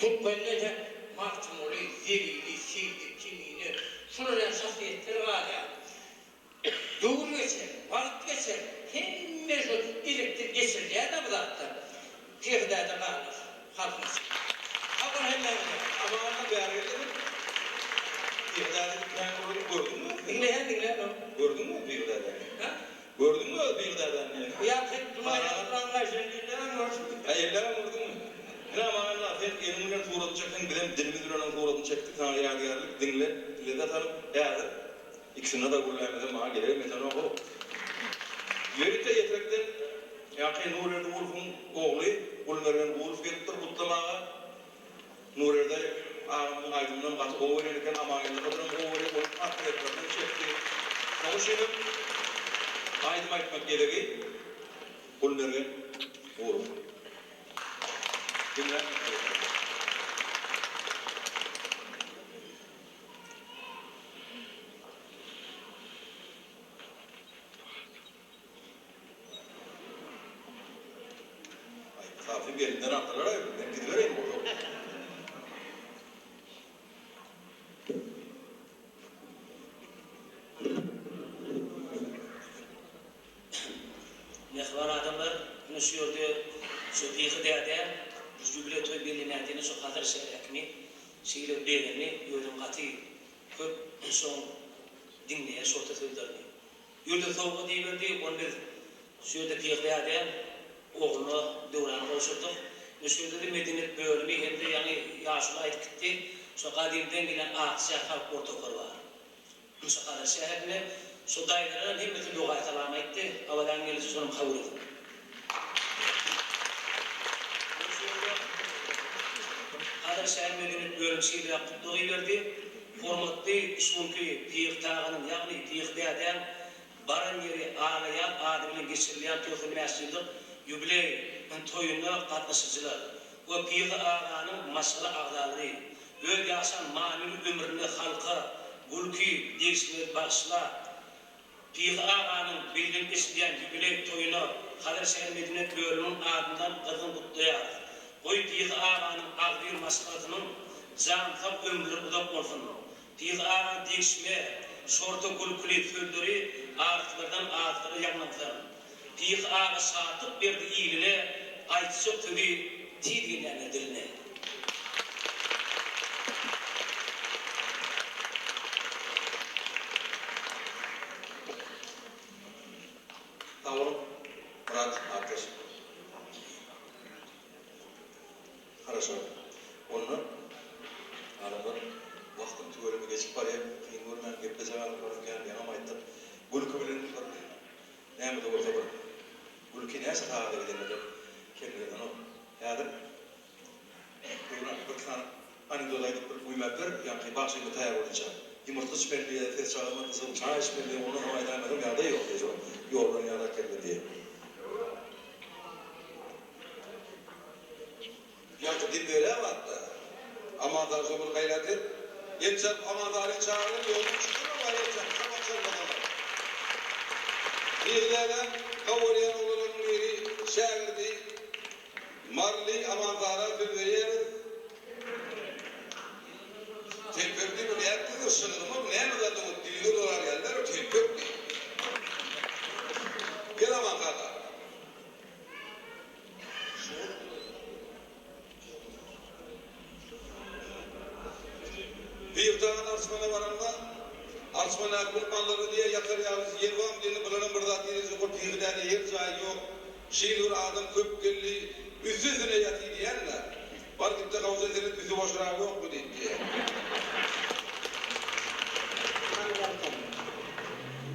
tutmayla martımolu, zerili, şiirdi, kimini, şunların şahsiyetleri var ya. Doğru geçer, vakit geçer, hem mecbur elektrik geçirdiği de bu da hatta. Tevhidada kalır, halkımız. Hakkın hemen Ama ona bir araya dedim. Tevhidada gördün mü? dinle. Gördün mü Tevhidada? Ha? Gördün mü Tevhidada? Ya tek dumanı anlaşıldığı Evlere vurdun mu? Ne ama Allah sen elimden tuğradı çektin, bilen dilimiz bilen tuğradı çektik, sana yadigarlık dinle, dile tanıp yazdı. İkisine de kullanmadım, bana gelir mesela o. Yörükte yetekten, yakın Nurer'de Wolf'un oğlu, Ulmer'den Wolf geliptir kutlamağa. Nurer'de ağamın aydınından katı oğlu verirken amayında kadının oğlu olup atletlerden çekti. Onu şimdi aydın aytmak gereği, Ulmer'den Wolf. Dinle. Safi bir elinden attılar ya, ben gidivereyim burada. Nehvar adamlar, şu yolda, şu diyede, Jübile toy birliğine şu kadar şerefini, şeyle beğeni, yolun katı, köp son dinleye, şorta sözlerini. Yolda soğuğu deyiverdi, onu biz şu yolda diyede, oğlunu dövrana koşurduk. Şu yolda da Medinet bölümü, hem de yani yaşlı ait gitti, şu kadimden gelen Akşehir protokol var. Şu kadar şehirle, şu dairelerin himmetini loğayet alama etti, avadan gelişi sonum kabul edin. Kadar şehir Medinet bölümüyle kutluğu verdi, hormatlı işmunki piyik tağının, yani piyik deyden, barın yeri ağlayan, adımını geçirilen tüyükün mescidlik, yübiley toyuna katlaşıcılar. O piyik ağanın masalı ağdaları, öyle yaşan manülü ömrünü halka, gülki, değişimleri bağışla, piyik ağanın bildiğin isteyen yübiley toyuna, Kadar şehir Medinet bölümünün adından kırgın kutlayar. Oy piyik ağanın ağdır masalatının zantap ömrü udak olsun. Piyik ağanın değişme, şorta gülkülü földürü, ağırtılardan ağırtıları yanlantılar. Piyik ağa saatlık verdi iyiline, aytçı tübü tidinlerine diline. Tamam, Murat, arkadaş. Хорошо. Onu aradan vaktin tüvölümü geçip paraya kıyın görmen gibi bezalarlık varım gelmeyen ama ettim. Gülkü bilen var. Ne mi de orta var? Gülkü neyse tağa da gidenler. Kendilerinden o. Yadır. Buyurun bir tane anekdotaydık bir uymaklar. Yani bahçeyle tayar olunca. Yumurta şüpheliye, fes çağırma kızım, çay şüpheliye onu havayı dayanmadım. Ya da yok diyeceğim. Yoldan yana kelime diye. Yankı din böyle var da. Amanlar zobul gayrettir. Yetecek amanları çağırın, yolun çıkın ama yetecek. Tamam çarpmadan. Birlerden kavulayan oğlunun biri şehirdi. Marli amanlara tülveriyer. Telkökli mi? Ne yaptığını sınırımı? Ne mi zaten o dilini dolar yerler? O telkökli. Gel amanlara. Bir yurtağın arsmana varanda arsmana kurbanları diye yatar yalnız yer var mı diye buranın burada diyenizi o piyirden yer cayı yok. Şiir adam köp gelli üstüne yatı diyenler. Var gidip de kavuz edelim üstü boşluğa yok mu diye.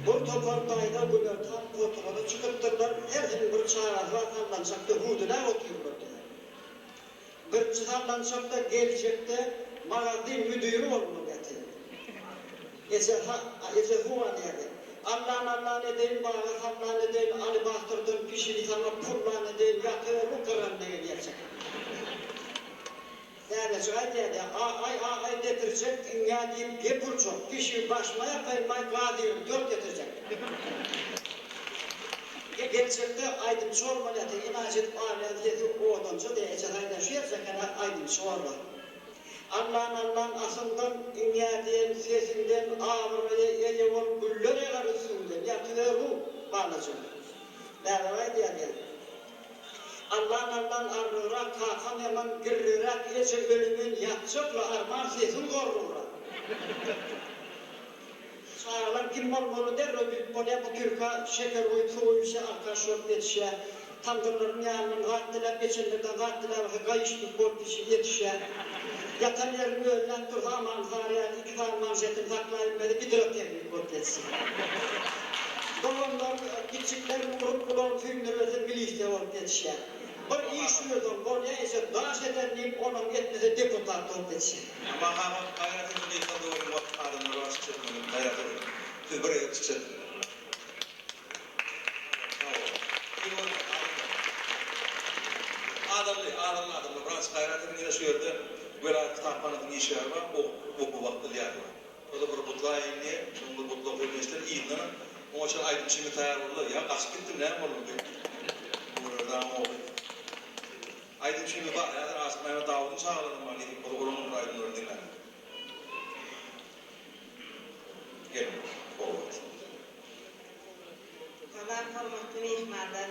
Bu topardayda bu da tam fotoğrafı çıkıptırlar. Her bir çağıraz vatandaşlıkta huduna oturuyorlar. Bir çıkarlanacakta gelecekte mağazi müdürü olmak getirdi. Ece huvan yedi. Allah'ın edeyim, Allah'ın edeyim, Ali Bahtır'dan pişini sana pullan edeyim, yakıyor bu kıranlığı diyecek. Yani söyledi, ay getirecek, dünya deyip gepurcuk, pişi başmaya koymay kadiyim, dört getirecek. Gelecekte aydın sormalıydı, inacet aleyhiyeti oğlunca diyecek, aynen şu yapacak, aydın sorma. Allah'ın asından iniyetiyen sesinden ağırlığı eye ol güller eğer üstünden yatıver bu bağlacım. Nereye diye. Allah'ın arırak kalkan hemen girrirak ece ölümün yatacakla armağan sesin korrurak. Sağlar kim olmalı der o bir böyle bu Türk'a şeker koyup su koyuşa arkadaş yok yetişe. Tandırların yanının gattiler geçenlerden gattiler kayışlık korkuşu yetişe. Yatan yerini öğlen dur aman zariyat iki tane manşetin taklayıp beni bir dört evlilik korketsin. Doğumlar küçükler vurup bulan filmler öte bilişte orketişe. Bir iş yurdum, oraya ise daş ederliyim onun etmese deputat orketişe. Ama hayatımda bir tadı oyun vakit adamlar var çıkçetmenin hayatımda. Siz buraya çıkçetmenin. Adamlar Fransız hayratının yaşıyordu. Böyle kitaphanatın işi var, bu vakti yer var. O da bir butlağı diye, son bir butlağı koymuşlar, iyinden. Onun için aydın şimdi tayar oldu. Ya kaçıp gittim, ne yapalım diyor. Buradan oldu. Aydın şimdi var, ya Asım Mehmet Davud'un sağladım var, o da oranın aydınları dinler. Gelin, forward. Kalan hormatly mehmanlar,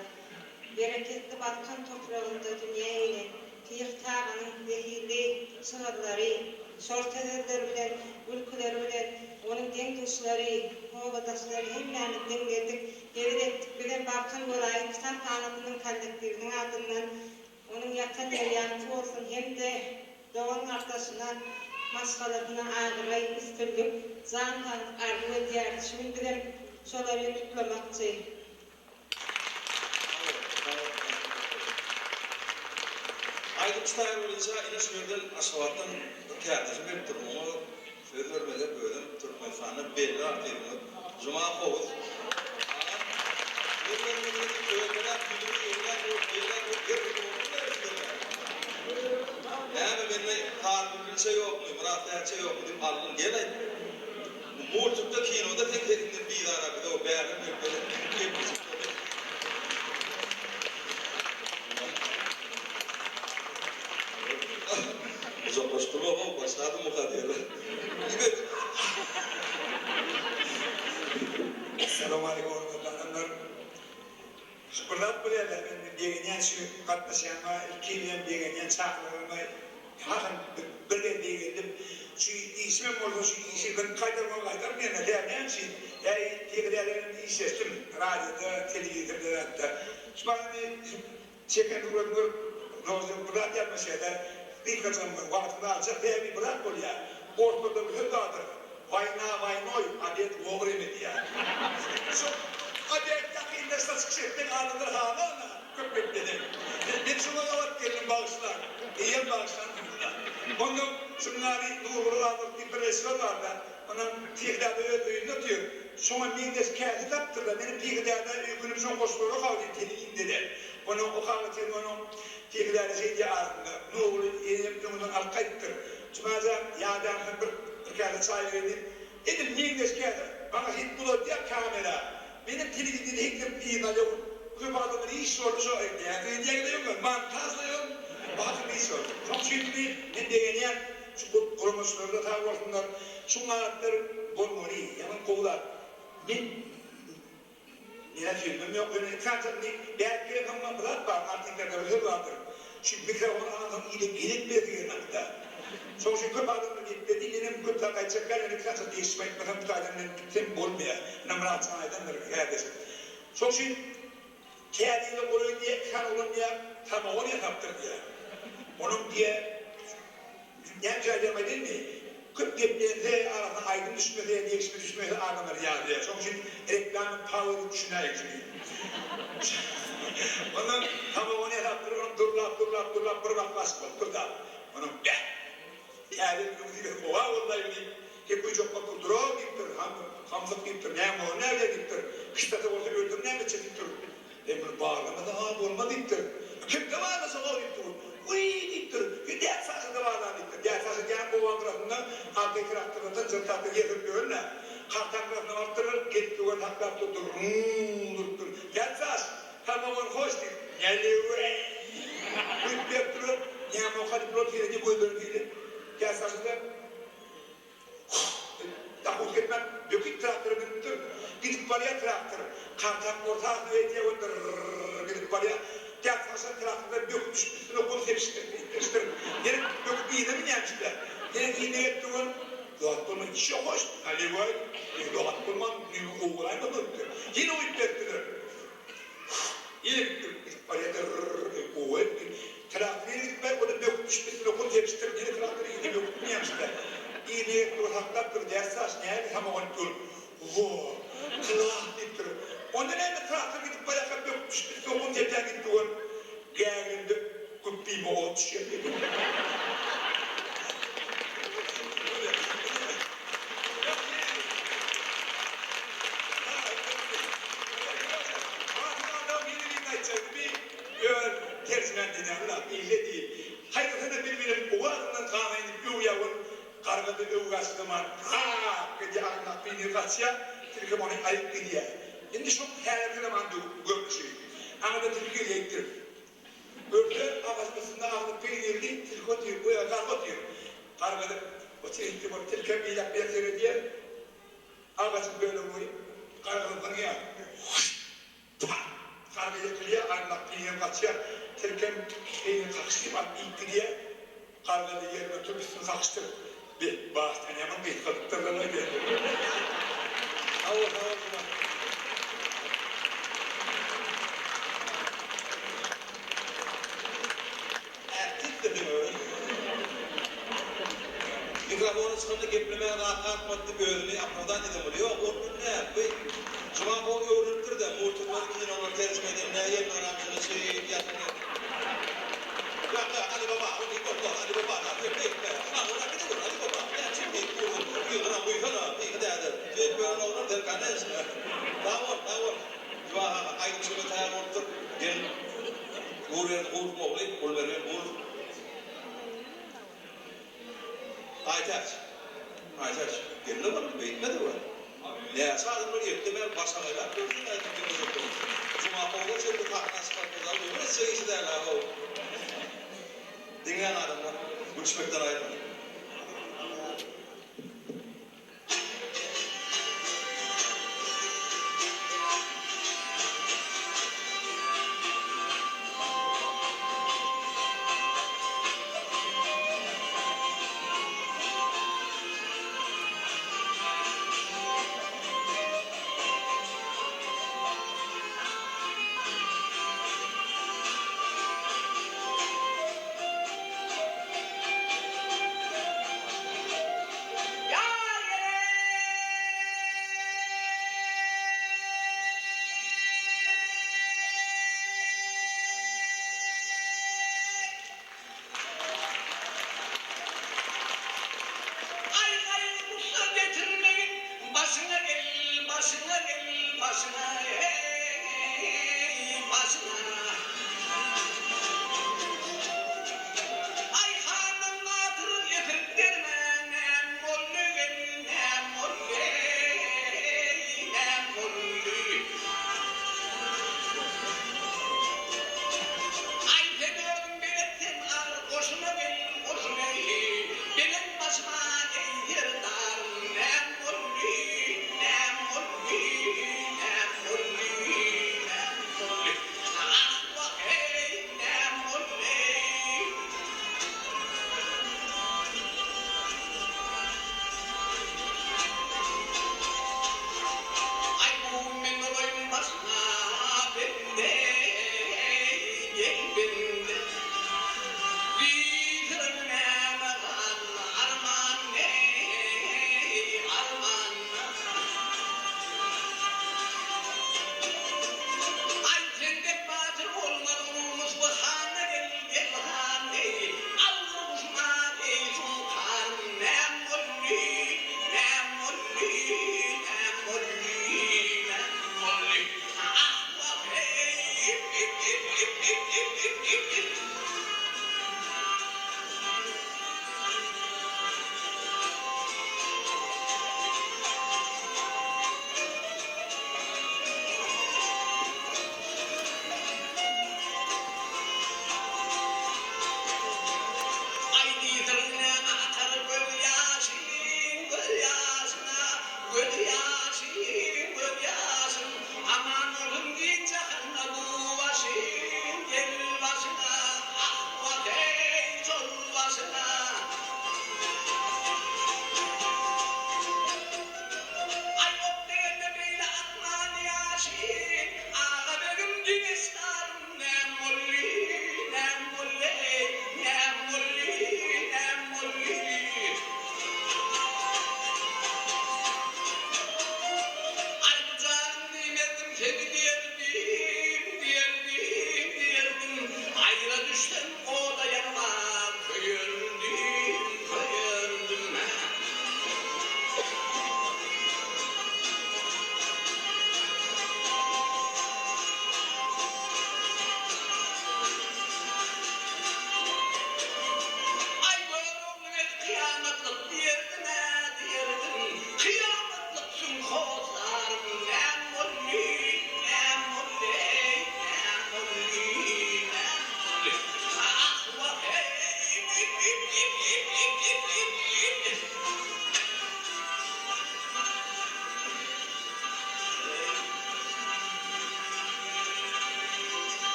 bereketli Balkan toprağında dünya ile Kıyık Tağı'nın zehirli sığırları, sortezeler bilen, ülkeler bilen, onun dengüşleri, hovadaşları hemlerini dengedik, devrettik bilen Balkan Goray'ın kitap tanıtının kalleklerinin adından, onun yatan yantı olsun hem de doğan arkasından maskalarına ağırayı üstürdük, zantan arzu ediyerdi. Şimdi bilen soları tutlamakçı. Aydın çıtayır olunca İneşgöl'den aşavattan kârdacı bir turmumu söz vermede bölüm turmumu fanı belli artırımı Cuma Kovuz. Yani benimle harbiden şey yok mu, mürafiyat şey yok mu deyip aldım geleyim. Multukta kinoda tek herinden bir ara bir de o beğendim böyle hepsi. Uzaklaştırma ama başladı mı kadıyla? Selamun Aleyküm warahmatullahi. Şükürler buraya degenen şu katlaşanma, ilkiyle degenen çağlarıma hakın birge degendim. Şu ismim orada şu işi ben kaydarmaya derken şey, yani tegderlerin iş ettim, radyoda, televizyonda hatta. Şu bana çeken durumlar, rozun bırak yapmasaydı, bir kazan vaktini alacak diye bir bırak ol ya. Ortada bir hırdadır. Vayna vaynoy, adet oğru emedi ya. Şu adet yakında saçıkşetten alınır hala köpek dedim. Ben şuna alıp geldim bağışlar. İyiyem bağışlar burada. Onun şunları doğru alıp bir presyon var da, onun tiğdada ödüğünü diyor. Sonra mindes kâzi taptır da benim tiğdada günüm son koştuğunu kaldı teliyinde de. Onun o kağıtın onun tiğdada şeydi ardında. Ne olur elimden arkayıptır. Cumaza yağdan bir kâzi çay verdim. Dedim mindes kâzi bana hit bulup diye kamera. Benim teliyinde de hiklim iğna yok. Kıvadımın iş sordu şu yani diyecek de yok. Mantasla yok. Bakın iş sordu. Çok şimdi ben degenen şu kurumuşlarda tabi olsunlar. Şunlardır bolmori, yaman kovlar. Ben filmim yok, öyle kanatını belki ama bırak var, artiklerde öyle vardır. Şu mikrofon anladım, ile gelip verdiğin hatta. Sonra şu köp adamı gitti, dilenim köpten kaçacaklar, yani kanatı değişmek, bakın bu taydanın tem bolmaya, namırat sanaydandır, herkesin. Sonra şu kâdiyle oluyor diye, kan olun diye, tam oraya kaptırdı ya. Onun diye, yani demedin mi? Kıp deprede arasında aydın düşmede, değişme düşmede adamlar yağdı. Çok için reklamın power'ı düşünerek çünkü. Onun tamam onu yaptırır, onu durlap, bir bak basıp da. Onun be! Yani bir kova vallahi deyip, hep bu çok bakır durağı gittir, hamlık gittir, ne ama nerede gittir, kıştada olsa öldür, ne mi çekittir. Bir bağırlama da olma gittir. Kim de var nasıl o gittir? Uy gittir, bir diğer saçında varlar gittir. Diğer saçında yani bu vandrasında altı kiraktırında zırtatı getirip görünle. Kartan tarafına arttırır, gitti o taklar tuttur, tuttur. Diğer saç, tamam hoş değil. Geldi uy. Uyup yaptırır, yani o kadar pilot geldi, bu ödür geldi. Gelsasında Dağıl gitmem, dökük traktörü bindir. Gidip paraya traktör. Kartak ortak öğretiye gidip paraya. Gelsasında traktörden dökmüş üstüne konu tepiştir. Gelip döküp iğne mi yenmişler? Gelip iğne ettiğin Doğat bulman işi hoş. Ali var. Doğat bulman oğulay mı döktü? Yine o iplettiler. Yine gidip paraya o traktörü gitmem, onu dökmüş üstüne konu tepiştir. Yine traktörü iğne döküp mi yenmişler? İğneyi durhaklar dur derse açnaya ama onu dur. Voo, kılah deyip dur. Ondan hem traktör gidip bayaka dökmüş, bir sokun yeter gitti on. Gelinde kubbime o düşüyor. Tersinden dinlerler, ille değil. Hayır sana birbirine boğazından kahveyini bir uyavun. Kargıda övgası zaman, gidi ağına peynir kaçya, Türkiye onu ayıp gidiyor. Şimdi çok her zaman görmüşüm. Ama da Türkiye'ye gittim. Böyle ağasında ağını peynirli, Türkiye diyor, bu ya kargı diyor. Kargıda, o çeşitli bu Türkiye bir yapıya seyrediyor. Ağası böyle vuruyor, kargıda bana ya. Kargı yakılıyor, ağına peynir kaçya, Türkiye peynir kakıştırıp ilk gidiyor. Kargıda yerine otobüsünü kakıştırıp. Bir bahçeden yaman bir kalıptırlarına geldi. Allah. Erkek dedim öyle. Mikrofonu sıkıntı geplemeye rahat atmadı bölümü apradan dedim öyle. Yok onun ne yapayım? Cuma konu öğrettir de muhtemelen gidin ona tercümeden ne yerin aramsını söyleyip yatırıyor. Ali Baba, Ali Baba, Ali Baba, Ali Baba, Ali Baba, yılına uyfana, bir kadardır. Bir böyle olur der kardeş. Davul. Cuma ayın içinde tayar oldu. Gel, uğur moğlayıp, uğur. Aytaç, gelin var mı? Beyitmedi var. Ne sadece böyle yettemel başarıyla, Cuma konu şimdi kalkması kalkmadan, böyle sevgisi derler o. Dinleyen adamlar, uçmaktan ayrılır.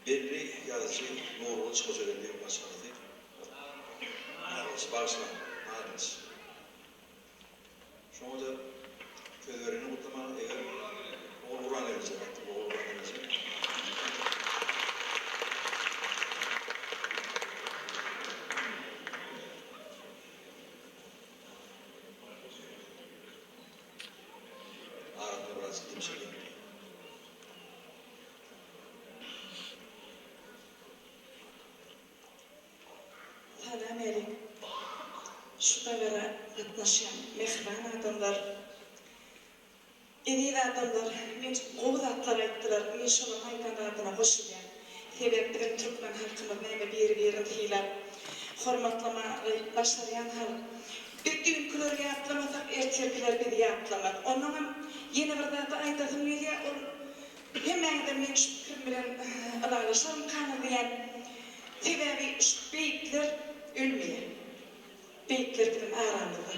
belli yazıcı Nurul çıkı söylendi başladı. Narınç, bağışla, narınç. Şunu da közerini mutlama eğer oğluran edecek, oğluran edecek. Ağrını biraz dimşelim. Salam elim. Şu davara katnaşan mehriban adamlar, edil adamlar, men qoğuz atlar ayttılar, men şonun aytan adına koşulyan. Sebep bizim Türkmen halkımız näme bir-birin hilap, hormatlama başarayan hal. Bir dünkülerge atlamasak, erterkiler bizi atlamak. Ondan yeni bir zata aytasım diye, hemen de men şu fikrim bilen alaşarım kanı diyen. Sebebi şu beyikler ölmeye. Beyikler bizim aramızda.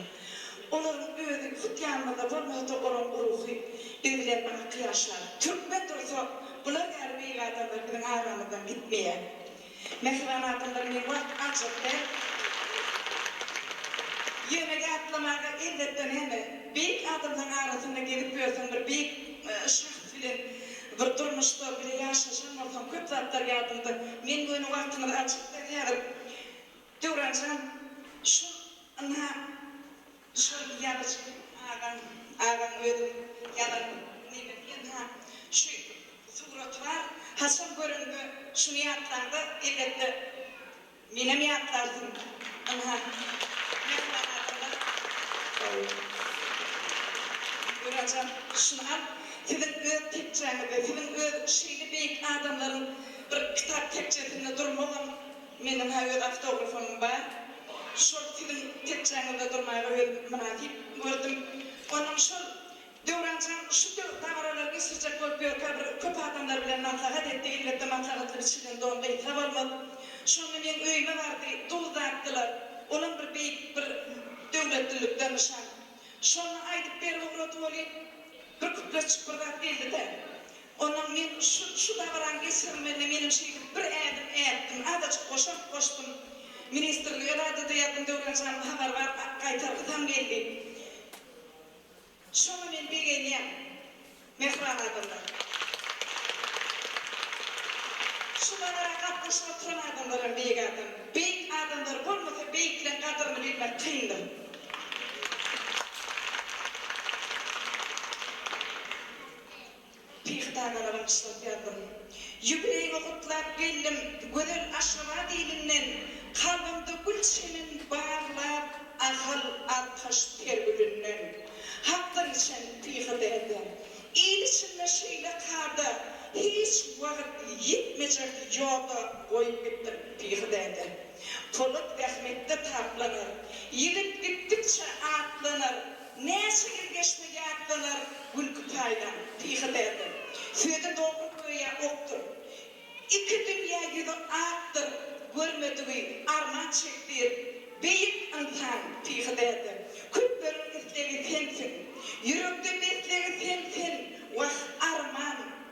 Onların özü hutyanmada bulmasa onun ruhu birbirlerine bana kıyaşlar. Türkmen dursa bunlar yani beyik adamlar bizim aramızdan gitmeye. Mehriban adamlar men vakt açıp der. Yemeğe atlamaya elbette hemen beyik adamların arasında gelip görsen bir beyik şahs bilen bir durmuşta bile yaşaşan olsam köp zatlar yardımda. Men bu oyunu vaktini açıp da yarım. Döwrancan şu yarıcı ağam ödüm yalan neyden ha şu surat var Hasan göründü şunu yaptığında elbette mine yaptırdın aha Döwrancan şunu al sizin öz tekçenize sizin öz şeyli beyik adamların bir kitap tekçesinde durmadan menin ha öz автографım var. Şol sizin tekçenize durmaya münasip gördüm. Onun şol Döwrancan şu davaralar geçirecek bolup köp adamlar bilen maslahat etdi. Elbette maslahatlı biçimden doğumda hitap almadı. Şonu men öyme vardı, doluda attılar. Onun bir beyik bir devletlilikten nişan. Şonu aydıp beri uğradı olayım. Bir küple çıkırdak geldi de. Onun men şu davaran geçirmeli menim şeydim bir edim ettim. Adacık koştum. Ministerliğe aradı da yardım Döwrancan haber var. Kaytardı tam geldi. Şonu men begeniyem. Mehriban adamlar. Şu davara katnaşıp oturan adamların beyik adam. Beyik adamlar olmasa beyikle kadrını bilmek kıyındır. Pihtalarım çıslap yardım. Yübreğimi kutlap geldim, gözel aşama dilinden, kalbimde gülçenin bağlar, ahal artaş tergülünden. Hakkın için pihı derdi. İyil içinde şeyle karda, hiç vakit yitmeyecek yolda koyup gittim pihı derdi. Poluk rahmette taplanır, yigit gittikçe atlanır, neyse geçmeye atlanır, gülkü paylan pihı derdi. Söyle doğru köye oktur. İki dünya yüzü attır, görmediği arman çektir. Beyik insan pihı derdi. Kütlerin isleri sensin, yürekte besleri sensin. Vah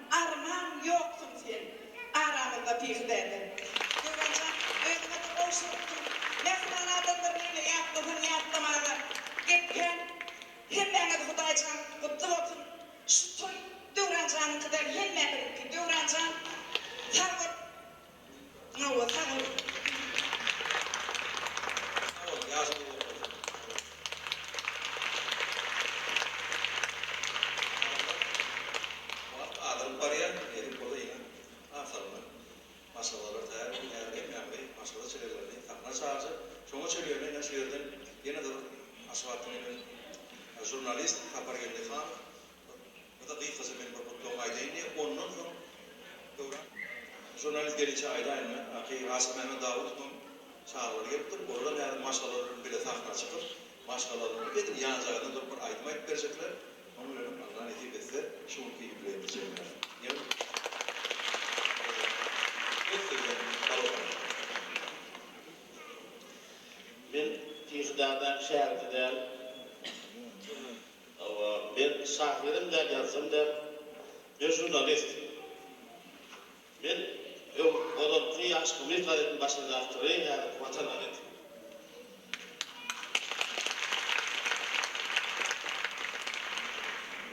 arman yoksun sen. Aramızda pihı derdi. Döwrancan özüme de boşluktum. Mehriban adamlar beni yaptımada. Gitken hem bana da Hudaycan kutlu olsun. Şu toy Döwrancan'ın kadar yenmedim ki Döwrancan tavır. Tavır. Yazın. Adam bariyer, yedim burada yine. Aferin. Masaları tayar, masada çelerlerdi. Takna çağırsa, şoma çeliyor ne şehirden yine de asfaltının jurnalist haber geldi kan. Bu da değil kızım benim bu aydayını onun sonra jurnalist gelince aydayını ki Asım Mehmet Davut'un çağrıları yaptır. Orada yani masaların bile takna çıkıp masalarını getir yan zagadan durup aydınmayıp verecekler. Onu öyle Allah'ın etip etse şu ülkeyi yükleyebilecekler. Yani Ben Tihda'dan şehirden ben şahirim de yazım da ben jurnalist. Ben O da kıyı aşkı metadetin başında aktırıyor yani vatan adeti.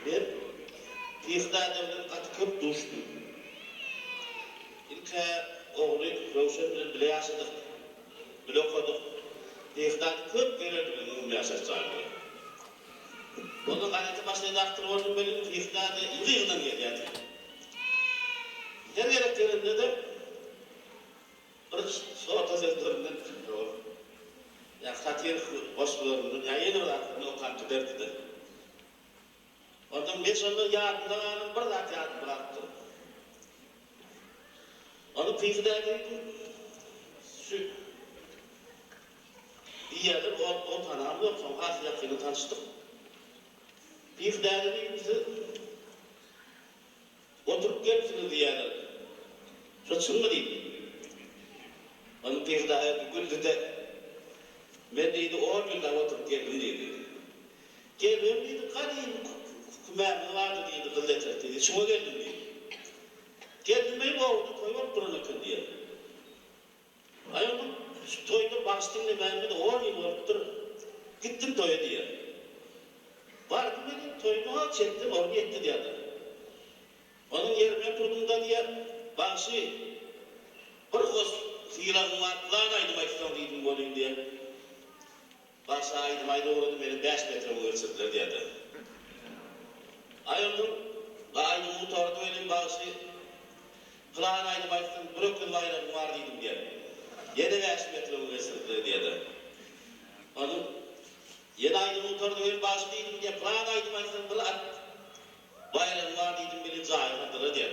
Ben Tiyihda devlet katı köp duştum. İlk oğlu Rövşen bilen bile yaşadık. Bile okuduk. Tiyihda köp verir bilen onu yaşayacağım. Onun adeti başında aktırı oldum benim Tiyihda da yığından geldi. Her gereklerinde de bir soğuta sektöründen çıkıyor. Ya Fatih Osmanlı'nın ya yeni olarak o kattı derdi de. Ondan 5 yılda yardımdan bir zat yardım bıraktı. Onu Tiyih'deki şu iyi yerler o tanımda son hasiyatıyla tanıştık. Tiyih'deki bizi oturup gelmişsiniz diyorlar. Saçın mı değil? Onun Tiyih'deki güldü de ben deydi 10 yılda oturup geldim deydi. Geldim deydi kalayım. Kümemiz vardı deydi, kılletir deydi, şuna geldim deydi. Geldim bey boğdu, toy var buranın akın diye. Ayağımın toyda başlayayım ben de 10 yıl oluptur. Gittim toya diye. Vardı benim toyuma çektim, oraya gitti diye. Onun yerime durdum da diye, başı, bir kız sıyırağım var, lan aydım aydım deydim olayım diye. Başı aydım uğradım, beni 5 metre uğraşırdılar diye. Ayıldım, ayıldım muhtardı öyle başı, kılağın aydım aydım, bırakın bayrağım var deydim diye. 7-5 metre uğraşırdılar diye. Onun, 7 aydım muhtardı öyle başı deydim diye, kılağın aydım aydım, bırak, bayrağım var deydim, beni zahirlendirdi diye.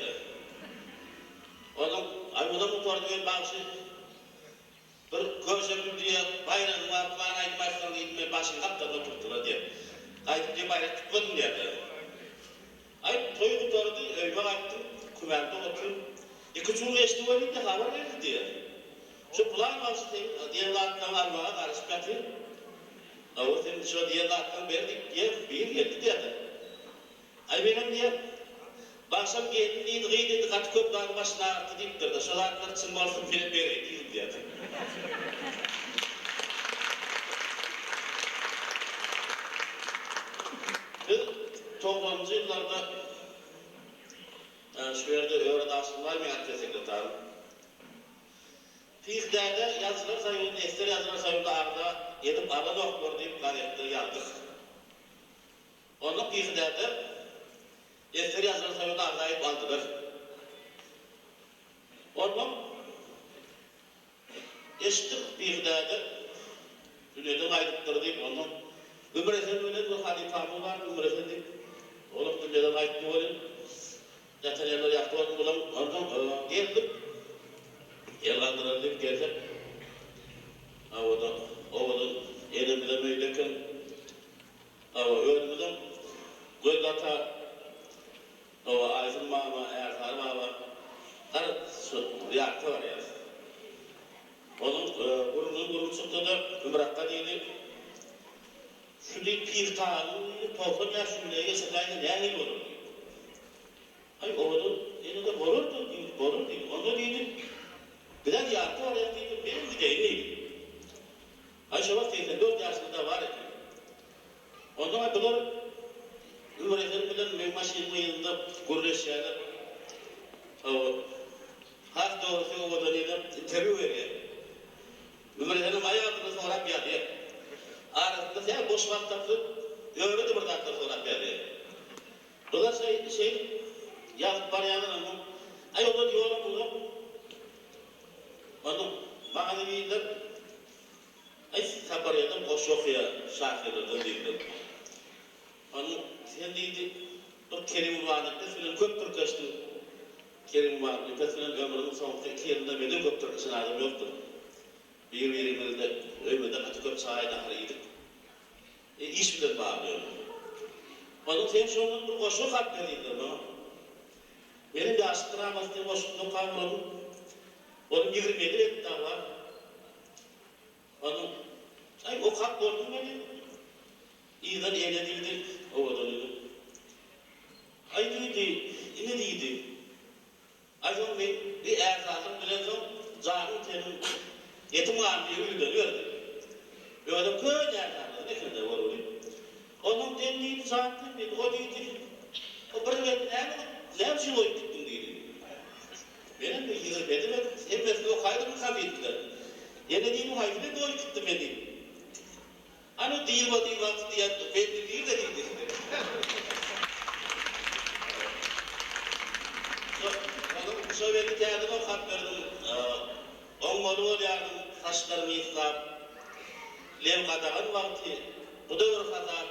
Onun, ayıldım muhtardı öyle başı, bir köşemim diye, bayrağım var, kılağın aydım aydım deydim, beni başını kaptan oturttular diye. Aydım diye bayrak tutmadım diye. Ay toy kurtardı, evime baktım, kümerde oturup, 2 geçti olayım diye haber verdi diye. Şu kulağın varsa diğer laktan almaya karışıp yatıyor. O senin şu diğer laktan verdik diye bir geldi diye. Ay benim diye, baksam geldim deydi, gıy dedi, katı köplerin başına arttı deyip durdu. Şu laklar için olsun filan vereyim diye. Biz 90'cı yıllarda şu yerde öğredaşım var mı yatıyor sekreterim? Tiyih'derde yazılar sayıldı, ester yazılar sayıldı ağırda edip ağırda doktor deyip gayretleri yazdık. Onun Tiyih'derde ester yazılar sayıldı ağırda edip aldılar. Ondan eşittik Tiyih'derde Dünyadan aydıkları deyip ondan Ömür Efendi öyle bir halifamı var, Ömür Efendi olup dünyadan aydıklı olayım. Yatan yerler yaktı olayım, ondan geldim. Yer kaldıralım deyip geldim. Oğlum elimden öyleyken önümden Gölgata Ayfın Mağma, Ertar Mağma her yaktı var yani. Onun burnu çıktı da Ümrak'ta değildi. Şu deyip bir tane 90 yaşında geçerken ne gibi olur? Hayır oğlum elinde borurdu değil. Onu dedim. Biraz yaktı var ya dedim. Benim gideyim neydi? Ayşe bak 84 yaşında var ya. Ondan bunlar Ömür Efendi bilen Mehmet 20 yılında gurleşlerler. Harf doğrusu o odanıyla interview veriyor. Ömür Efendi'nin ayağını sonra bir adı. Arasında sen boş vakti öyle de burada sonra bir adı. Dolayısıyla yazıp var yanına mı? Ay o da diyorlar bunu. Onun maneviler ay Sakarya'dan Koşofya şarkılarından değildir. Onun sen deydi o Kerim Ulanık'ta filan köp Türkçe'de Kerim Ulanık'ta filan ömrünün sonunda 2 yılında benim köp Türkçe'nin adım yoktur. Birbirimizde ömrüde katı köp sahayla harıydık. İş bilir bağlıyorum. Onun sen şunun bir koşu kaplarıydı mı? Benim de aşkıramasını koşuğunu kavradım. Onun 27 hektar var. Onun, o kap gördüm beni. İyiden eğlenildik o adamıyla. Ay dedi, ne dedi? Ay onun bir erzakın bilen soň jagyn tenin yetim gamly ýürüden ýördi. Öýle köň erzakly nekinde bolýar. Onun denliğini zaten bir o değil. O bir ne şey oyup gittin değil. Benim de yine benim hep o kaydımı kabittiler. Yine değil mi hayfine de oyup gittim beni. Hani değil vakti diye belli değil de değil. Onun Sovyet'i yardım o kat verdim. Onları yardım taşlarını yıklar. Lev kadağın vakti. Bu da bir kadar.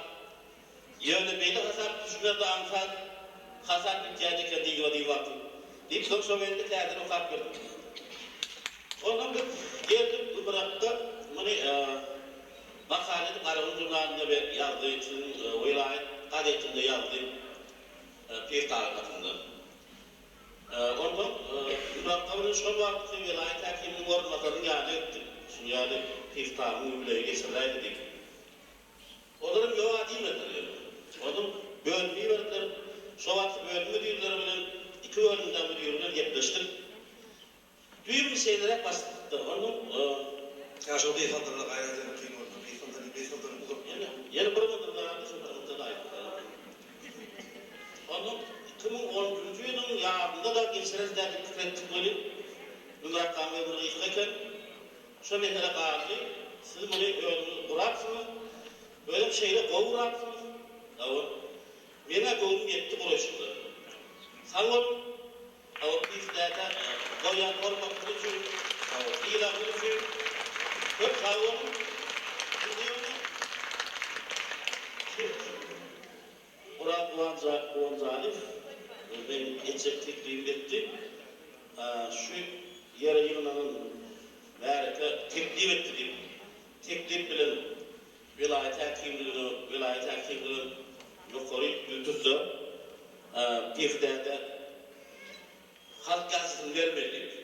Yöne beyli hasap düşünürde ansat, hasap ihtiyacı kendi vadi vakti. Deyip son Sovyet'te kârdın o kap verdim. Ondan bir geldim bıraktı. Makalede Karagın Jurnalında bir yazdığı için, vilayet kadetinde yazdığı bir tarikatında. Ondan bıraktığımın şu vakti vilayet hakiminin ormanlarını yâdı ettim. Şimdi yâdı bir tarihini übüleyi geçirleydi dedik. Onların yoğa değil mi? Onun bölümü verdiler. Şu vakti bölüm müdürleri bilen iki bölümden müdürler yapmıştık. Büyük bir şeylere bastırdı. Onun Ya şu beyefendilere gayret edin kim oldu? Beyefendilere bulup yeni bir mıdırlarında şu mıdırda ait. Onun 2010 yılın yarında da geçiriz derdik tükettik böyle. Bunlar kahve bunu yıkarken şu mesela kaldı. Siz bunu önünü bıraksınız. Böyle bir şeyle kovuraksınız. Mene kovum yetti burasında. Sanırım bizlerde koyan olmak için, ilan için, hep sanırım Murat Doğan Zalif benim geçecek teklifim etti. Şu yere yığınanın merke teklif etti diyeyim. Teklif bilen vilayet hakimliğinin yukarı yürütüldü. Bir de halk gazetesini vermeliyiz.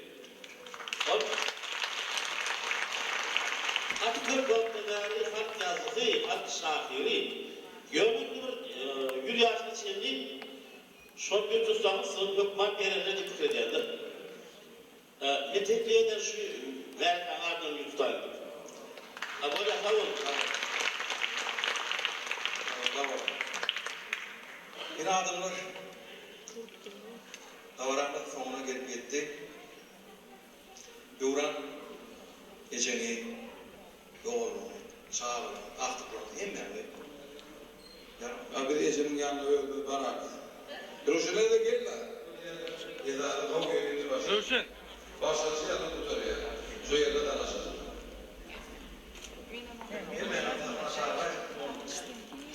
Hatta bir vaktileri halk gazetesi, halk şahiri, yönlü yaşlı çevri, son bir tutamı sığın hükman yerine dikkat ederdi. Metekliğe şu verken ardından yutulardı. Böyle havun. Yine adımlar davaranlık sonuna gelip gitti. Yoğuran geceni, yoğurluğunu, sağlığını, aktıklarını emmerli. Ya bir gecenin yanına öldü bana. Ruşen'e de gel la. Ya da kavga edildi başına. Ruşen. Başkası yanına tutar ya. Şu yerde danışır.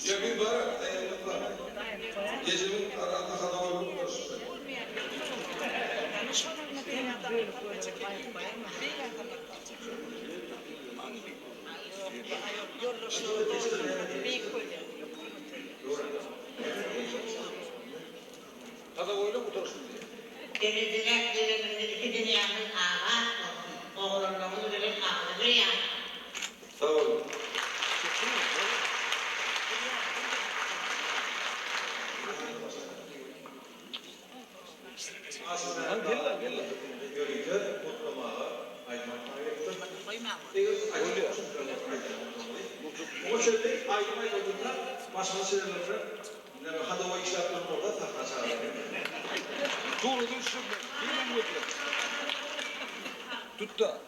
Ya bir barak, dayanıklar. Gecenin karanlık adamı yok musun? Hadi öyle mi otursun diye? Denizler devrimindeki dünyanın ağa olsun. Oğlunluğun bilen aklı bir yani. Sağ olun. Aslında gel. Görünce mutlamağa aydınlatmaya gittim. O şekilde aydınlatmaya olduğunda başka şeylerle hadi o işletmenin orada taklaşar. Doğrudur şimdi. Bilmem ne tut da.